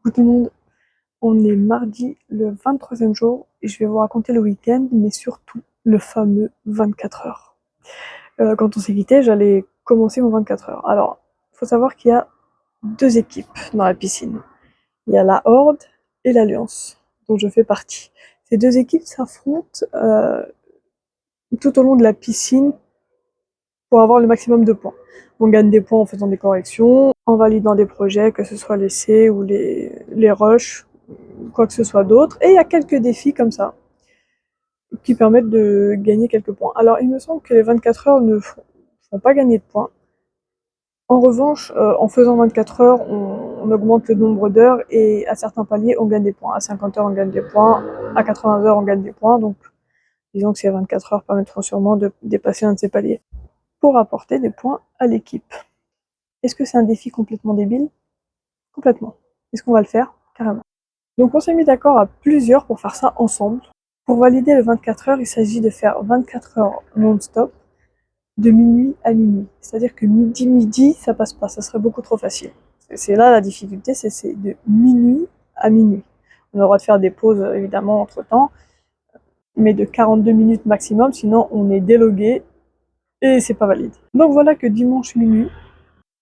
Coucou tout le monde, on est mardi, le 23e jour, et je vais vous raconter le week-end, mais surtout le fameux 24 heures. Quand on s'est quitté, j'allais commencer mon 24 heures. Alors, il faut savoir qu'il y a deux équipes dans la piscine. Il y a la Horde et l'Alliance, dont je fais partie. Ces deux équipes s'affrontent tout au long de la piscine pour avoir le maximum de points. On gagne des points en faisant des corrections, en validant des projets, que ce soit les C ou les rushs, quoi que ce soit d'autre. Et il y a quelques défis comme ça, qui permettent de gagner quelques points. Alors il me semble que les 24 heures ne font pas gagner de points. En revanche, en faisant 24 heures, on augmente le nombre d'heures et à certains paliers, on gagne des points. À 50 heures, on gagne des points. À 80 heures, on gagne des points. Donc disons que ces 24 heures permettront sûrement de dépasser un de ces paliers pour apporter des points à l'équipe. Est-ce que c'est un défi complètement débile? Complètement. Est-ce qu'on va le faire? Carrément. Donc on s'est mis d'accord à plusieurs pour faire ça ensemble. Pour valider le 24 heures, il s'agit de faire 24 heures non-stop, de minuit à minuit. C'est-à-dire que midi, ça passe pas, ça serait beaucoup trop facile. C'est là la difficulté, c'est de minuit à minuit. On aura de faire des pauses évidemment entre-temps, mais de 42 minutes maximum, sinon on est délogué et c'est pas valide. Donc voilà que dimanche minuit,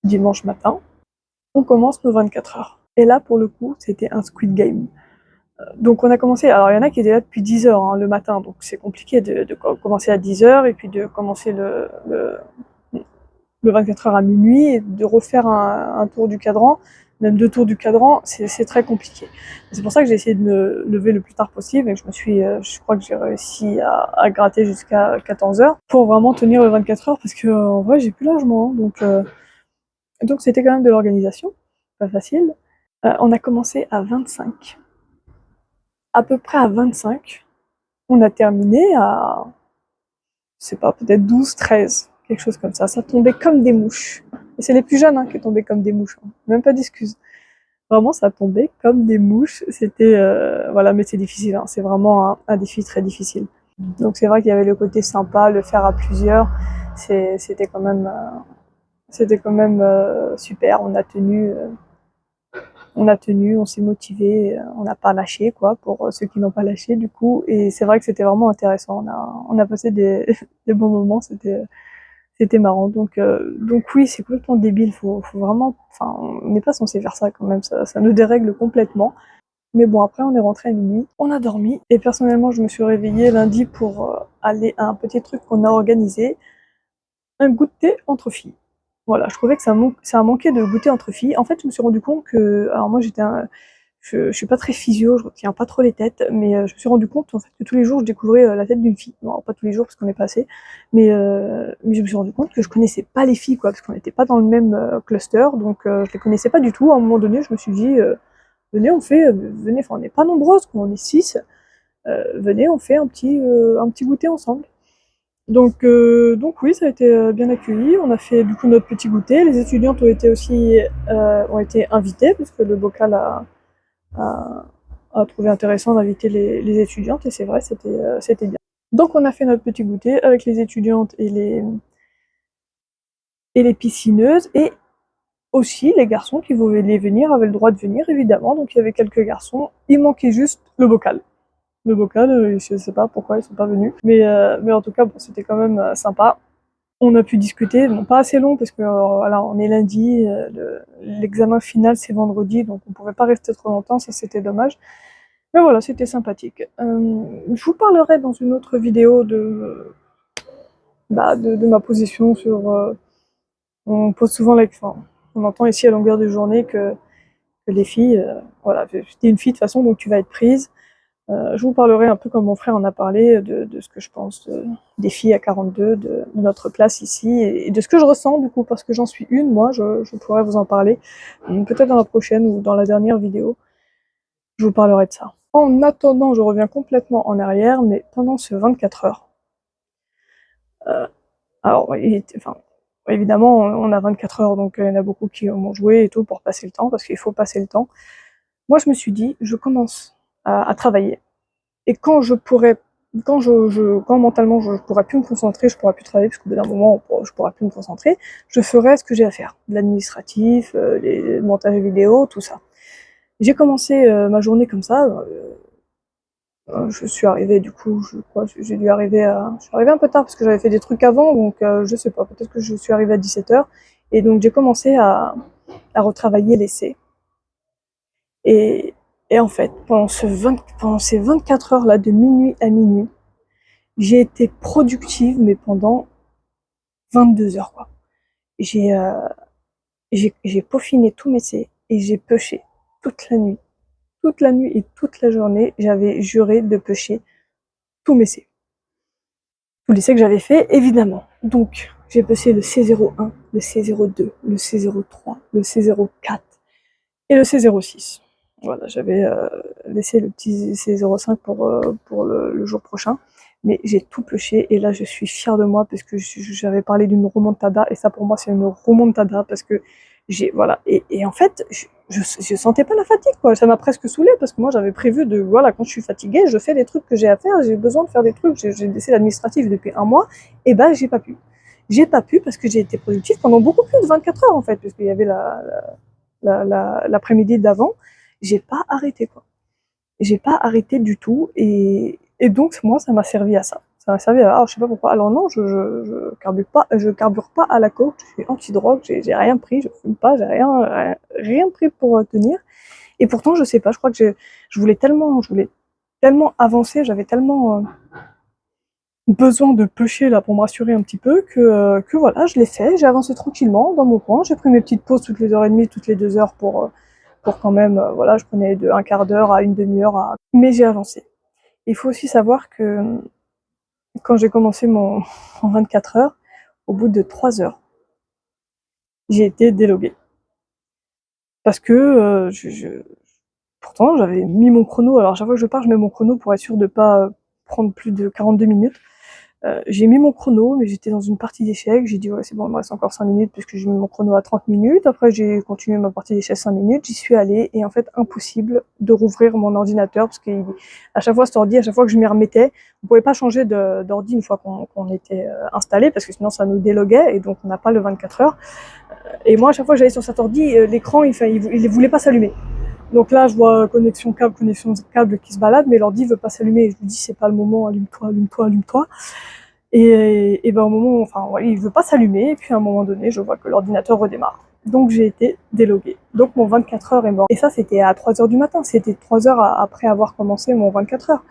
dimanche matin, on commence nos 24 heures. Et là, pour le coup, c'était un Squid Game. Donc on a commencé, alors il y en a qui étaient là depuis 10 heures hein, le matin, donc c'est compliqué de commencer à 10 heures et puis de commencer le 24 heures à minuit et de refaire un tour du cadran, même 2 tours du cadran, c'est très compliqué. C'est pour ça que j'ai essayé de me lever le plus tard possible et que je crois que j'ai réussi à gratter jusqu'à 14 heures pour vraiment tenir le 24 heures parce que en vrai j'ai plus largement, donc c'était quand même de l'organisation, pas facile. On a commencé à 25. À peu près à 25, on a terminé à, je sais pas, peut-être 12, 13, quelque chose comme ça. Ça tombait comme des mouches. Et c'est les plus jeunes hein, qui tombaient comme des mouches, hein. Même pas d'excuses. Vraiment, ça tombait comme des mouches. C'était, voilà, mais c'est difficile, hein. C'est vraiment un défi très difficile. Donc c'est vrai qu'il y avait le côté sympa, le faire à plusieurs, c'était quand même super. On s'est motivé, on n'a pas lâché quoi, pour ceux qui n'ont pas lâché du coup. Et c'est vrai que c'était vraiment intéressant. On a passé des bons moments, c'était marrant. Donc oui, c'est complètement débile. Faut vraiment, enfin, on n'est pas censé faire ça quand même. Ça nous dérègle complètement. Mais bon, après on est rentré à minuit, on a dormi et personnellement je me suis réveillée lundi pour aller à un petit truc qu'on a organisé, un goûter entre filles. Voilà, je trouvais que ça manquait de goûter entre filles. En fait, je me suis rendu compte que, alors moi je suis pas très physio, je retiens pas trop les têtes, mais je me suis rendu compte en fait que tous les jours je découvrais la tête d'une fille. Non, pas tous les jours parce qu'on est pas assez, mais je me suis rendu compte que je connaissais pas les filles quoi, parce qu'on n'était pas dans le même cluster, donc je les connaissais pas du tout. À un moment donné, je me suis dit venez, venez, enfin on n'est pas nombreuses, quoi, on est 6, venez, on fait un petit goûter ensemble. Donc oui, ça a été bien accueilli. On a fait du coup notre petit goûter. Les étudiantes ont été aussi ont été invitées parce que le bocal a, a trouvé intéressant d'inviter les étudiantes et c'est vrai, c'était bien. Donc on a fait notre petit goûter avec les étudiantes et les piscineuses et aussi les garçons qui voulaient venir avaient le droit de venir évidemment. Donc il y avait quelques garçons. Il manquait juste le bocal. Le bocal, je sais pas pourquoi ils sont pas venus, mais en tout cas bon, c'était quand même sympa. On a pu discuter, bon, pas assez long parce que voilà, on est lundi, l'examen final c'est vendredi, donc on pouvait pas rester trop longtemps, ça c'était dommage. Mais voilà, c'était sympathique. Je vous parlerai dans une autre vidéo de ma position sur. On pose souvent enfin, on entend ici à longueur de journée que les filles, voilà, t'es une fille de toute façon, donc tu vas être prise. Je vous parlerai un peu comme mon frère en a parlé, de ce que je pense des filles à 42, de notre place ici, et de ce que je ressens du coup, parce que j'en suis une, moi, je pourrais vous en parler, peut-être dans la prochaine ou dans la dernière vidéo, je vous parlerai de ça. En attendant, je reviens complètement en arrière, mais pendant ce 24 heures, euh, alors, enfin, évidemment, on a 24 heures, donc il y en a beaucoup qui ont joué et tout pour passer le temps, parce qu'il faut passer le temps. Moi, je me suis dit, je commence à travailler. Et quand quand mentalement je pourrais plus me concentrer, je pourrais plus travailler, parce qu'au bout d'un moment, je pourrais plus me concentrer, je ferai ce que j'ai à faire. De l'administratif, les montages vidéo, tout ça. J'ai commencé ma journée comme ça. Je suis arrivée du coup, j'ai dû arriver je suis arrivée un peu tard parce que j'avais fait des trucs avant, donc je sais pas, peut-être que je suis arrivée à 17h. Et donc j'ai commencé à retravailler l'essai. Et, et en fait, pendant ces 24 heures là, de minuit à minuit, j'ai été productive, mais pendant 22 heures quoi. J'ai j'ai peaufiné tous mes essais et j'ai pêché toute la nuit. Toute la nuit et toute la journée, j'avais juré de pêcher tous mes essais. Tous les essais que j'avais fait, évidemment. Donc, j'ai pêché le C01, le C02, le C03, le C04 et le C06. Voilà, j'avais laissé le petit C05 pour le jour prochain. Mais j'ai tout pêché et là je suis fière de moi parce que j'avais parlé d'une remontada et ça pour moi c'est une remontada parce que voilà. Et en fait, je sentais pas la fatigue quoi. Ça m'a presque saoulée parce que moi j'avais prévu de, voilà, quand je suis fatiguée, je fais des trucs que j'ai à faire, j'ai besoin de faire des trucs, j'ai laissé l'administratif depuis un mois et ben j'ai pas pu. J'ai pas pu parce que j'ai été productive pendant beaucoup plus de 24 heures en fait, parce qu'il y avait l'après-midi d'avant, j'ai pas arrêté quoi. J'ai pas arrêté du tout et donc moi ça m'a servi à ça. Ça m'a servi à, je sais pas pourquoi. Alors non, je carbure pas à la coke, je suis anti-drogue, j'ai rien pris, je fume pas, j'ai rien pris pour tenir. Et pourtant je sais pas, je crois que je voulais tellement avancer, j'avais tellement besoin de pêcher là pour me rassurer un petit peu que voilà, je l'ai fait, j'ai avancé tranquillement dans mon coin, j'ai pris mes petites pauses toutes les heures et demie, toutes les 2 heures pour quand même, voilà, je prenais de un quart d'heure à une demi-heure, mais j'ai avancé. Il faut aussi savoir que quand j'ai commencé mon 24 heures, au bout de 3 heures, j'ai été déloguée. Parce que pourtant j'avais mis mon chrono, alors à chaque fois que je pars, je mets mon chrono pour être sûr de ne pas prendre plus de 42 minutes. J'ai mis mon chrono, mais j'étais dans une partie d'échecs. J'ai dit, ouais, c'est bon, il me reste encore 5 minutes, puisque j'ai mis mon chrono à 30 minutes. Après, j'ai continué ma partie d'échecs 5 minutes. J'y suis allée, et en fait, impossible de rouvrir mon ordinateur, parce qu'à chaque fois, cet ordi, à chaque fois que je m'y remettais, on pouvait pas changer d'ordi une fois qu'on était installé, parce que sinon, ça nous déloguait, et donc on n'a pas le 24 heures. Et moi, à chaque fois que j'allais sur cet ordi, l'écran, il voulait pas s'allumer. Donc là, je vois connexion câble qui se balade, mais l'ordi veut pas s'allumer. Et je lui dis, c'est pas le moment, allume-toi, allume-toi, allume-toi. Et ben au moment, enfin, ouais, il veut pas s'allumer, et puis à un moment donné, je vois que l'ordinateur redémarre. Donc j'ai été déloguée. Donc mon 24 heures est mort. Et ça, c'était à 3 heures du matin. C'était 3 heures après avoir commencé mon 24 heures.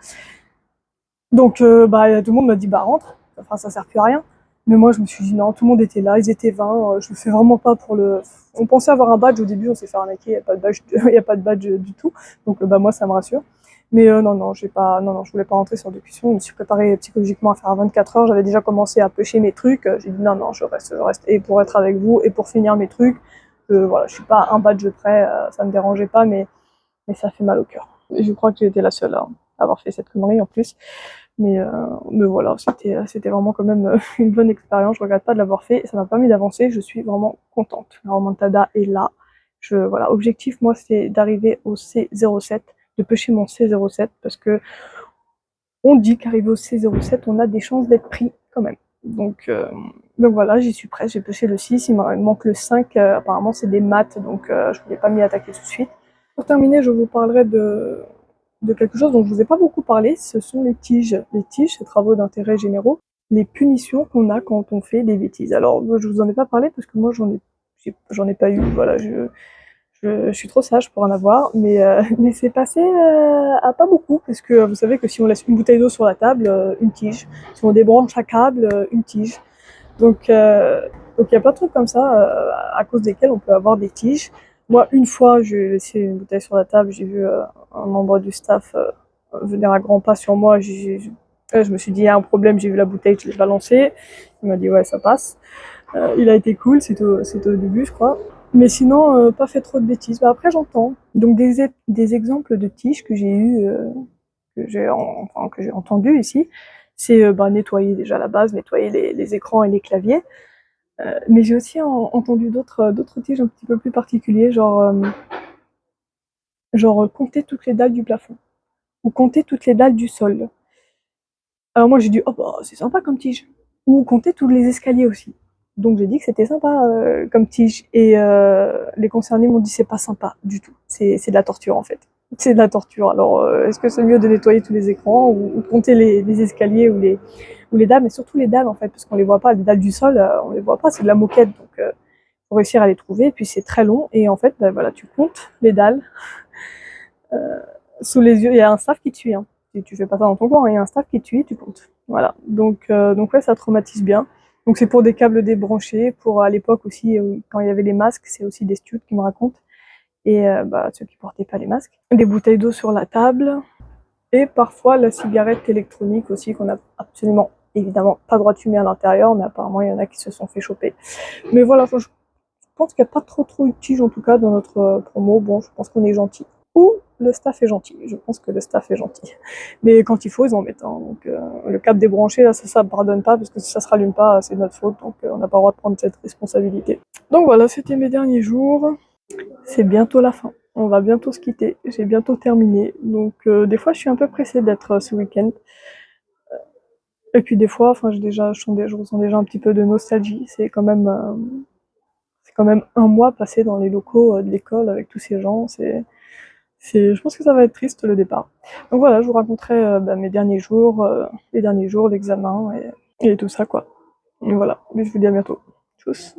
Donc bah, tout le monde m'a dit, bah rentre. Enfin, ça sert plus à rien. Mais moi, je me suis dit, non, tout le monde était là, ils étaient 20. Je le fais vraiment pas pour le. On pensait avoir un badge au début, on s'est fait arnaquer, il n'y a pas de badge, y a pas de badge du tout. Donc bah, moi, ça me rassure. Mais non, non, je voulais pas rentrer sur des questions. Je me suis préparée psychologiquement à faire un 24 heures. J'avais déjà commencé à pêcher mes trucs. J'ai dit non, non, je reste. Et pour être avec vous et pour finir mes trucs, voilà, je suis pas un badge près. Ça me dérangeait pas, mais ça fait mal au cœur. Et je crois que j'ai été la seule à avoir fait cette connerie en plus. Mais voilà, c'était vraiment quand même une bonne expérience. Je regrette pas de l'avoir fait. Ça m'a permis d'avancer. Je suis vraiment contente. La remontada est là. Voilà, objectif, moi, c'est d'arriver au C07, de pêcher mon C07, parce que on dit qu'arrivé au C07, on a des chances d'être pris quand même. Donc voilà, j'y suis prête, j'ai pêché le 6, il me manque le 5, apparemment c'est des maths, donc je ne voulais pas m'y attaquer tout de suite. Pour terminer, je vous parlerai de quelque chose dont je ne vous ai pas beaucoup parlé, ce sont les tiges. Les tiges, c'est travaux d'intérêt généraux, les punitions qu'on a quand on fait des bêtises. Alors, je vous en ai pas parlé parce que moi, j'en ai pas eu. Voilà, je suis trop sage pour en avoir, mais c'est passé à pas beaucoup, parce que vous savez que si on laisse une bouteille d'eau sur la table, une tige. Si on débranche un câble, une tige. Donc il y a plein de trucs comme ça à cause desquels on peut avoir des tiges. Moi, une fois, j'ai laissé une bouteille sur la table, j'ai vu un membre du staff venir à grands pas sur moi. Je me suis dit, il y a un problème, j'ai vu la bouteille, je l'ai balancée. Il m'a dit, ouais, ça passe. Il a été cool, c'était au début, je crois. Mais sinon, pas fait trop de bêtises. Bah, après, j'entends. Donc, des exemples de tiges que j'ai eu, que j'ai entendu ici, c'est bah, nettoyer déjà la base, nettoyer les écrans et les claviers. Mais j'ai aussi entendu d'autres tiges un petit peu plus particuliers, genre compter toutes les dalles du plafond ou compter toutes les dalles du sol. Alors moi j'ai dit, oh bah c'est sympa comme tige. Ou compter tous les escaliers aussi. Donc j'ai dit que c'était sympa comme tige. Et les concernés m'ont dit c'est pas sympa du tout. C'est de la torture en fait. C'est de la torture. Alors est-ce que c'est mieux de nettoyer tous les écrans ou de compter les escaliers ou les dalles, mais surtout les dalles en fait, parce qu'on les voit pas. Les dalles du sol, on les voit pas, c'est de la moquette. Donc faut réussir à les trouver. Et puis c'est très long. Et en fait, bah, voilà, tu comptes les dalles sous les yeux. Il y a un staff qui te suit. Hein. Tu fais pas ça dans ton coin, il y a un staff qui te suit, tu comptes. Voilà. Donc ouais, ça traumatise bien. Donc c'est pour des câbles débranchés, pour à l'époque aussi, quand il y avait les masques, c'est aussi des studs qui me racontent. Et bah, ceux qui portaient pas les masques. Des bouteilles d'eau sur la table. Et parfois la cigarette électronique aussi, qu'on a absolument, évidemment, pas le droit de fumer à l'intérieur, mais apparemment il y en a qui se sont fait choper. Mais voilà, je pense qu'il n'y a pas trop de tiges en tout cas dans notre promo. Bon, je pense qu'on est gentil. Ou le staff est gentil. Je pense que le staff est gentil. Mais quand il faut, ils en mettent. Hein. Donc le câble débranché, là, ça pardonne pas, parce que si ça se rallume pas, c'est notre faute. Donc on n'a pas le droit de prendre cette responsabilité. Donc voilà, c'était mes derniers jours. C'est bientôt la fin. On va bientôt se quitter. J'ai bientôt terminé. Donc des fois, je suis un peu pressée d'être ce week-end. Et puis des fois, enfin, je ressens déjà un petit peu de nostalgie. C'est quand même un mois passé dans les locaux de l'école avec tous ces gens. Je pense que ça va être triste le départ. Donc voilà, je vous raconterai bah, mes derniers jours, l'examen et tout ça quoi. Et voilà, mais je vous dis à bientôt. Tchuss.